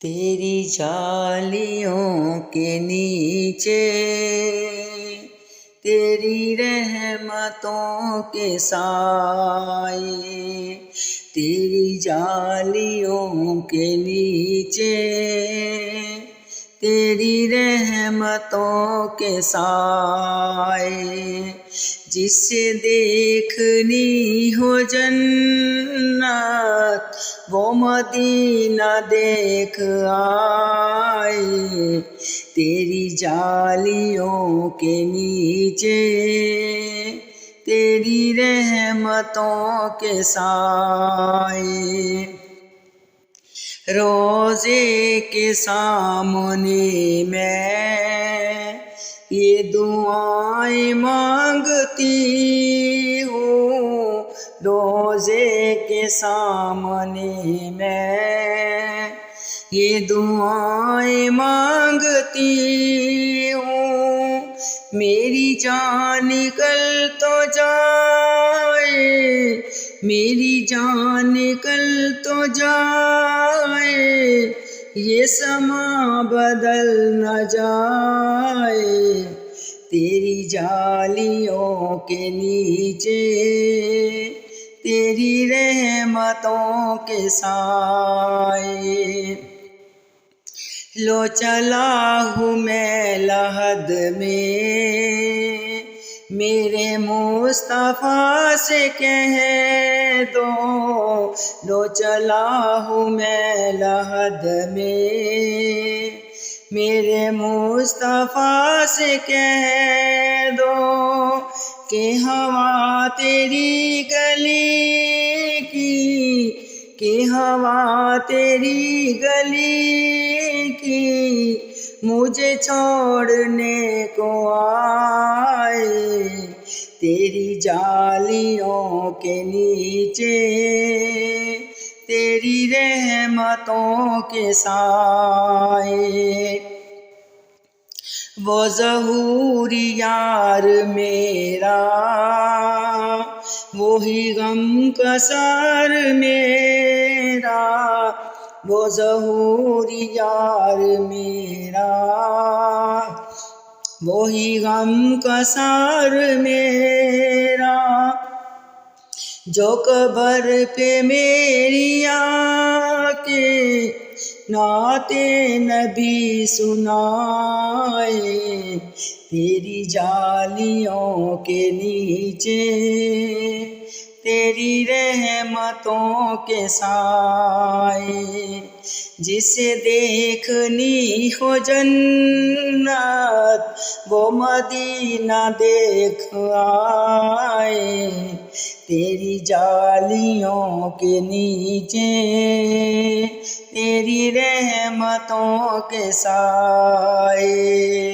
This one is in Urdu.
تیری جالیوں کے نیچے تیری رحمتوں کے سائے، تیری جالیوں کے نیچے تیری رحمتوں کے سائے، جسے دیکھنی ہو جنت وہ مدینہ دیکھ آئے، تیری جالیوں کے نیچے تیری رحمتوں کے سائے، روضے کے سامنے میں یہ دعائیں مانگتی ہوں، روضے کے سامنے میں یہ دعائیں مانگتی ہوں، میری جان نکل تو جائے، میری جان نکل تو جائے، یہ سما بدل نہ جائے، تیری جالیوں کے نیچے تیری رحمتوں کے سائے، لو چلا ہوں میں لحد میں میرے مصطفیٰ سے کہہ دو، لو چلا ہوں میں لحد میں میرے مصطفیٰ سے کہہ دو کہ ہوا تیری گلی کی، کہ ہوا تیری گلی کی مجھے چھوڑنے کو آئے، تیری جالیوں کے نیچے تیری رحمتوں کے سائے، وہ ظہور یار میرا وہی غم کا سار میرا، وہ ظہور یار میرا وہی غم کا سار میرا، جو قبر پہ میری آ کے نعت نبی سنائے، تیری جالیوں کے نیچے تیری رحمتوں کے سائے، جسے دیکھنی ہو جنت وہ مدینہ دیکھ آئے، تیری جالیوں کے نیچے تیری رحمتوں کے سائے۔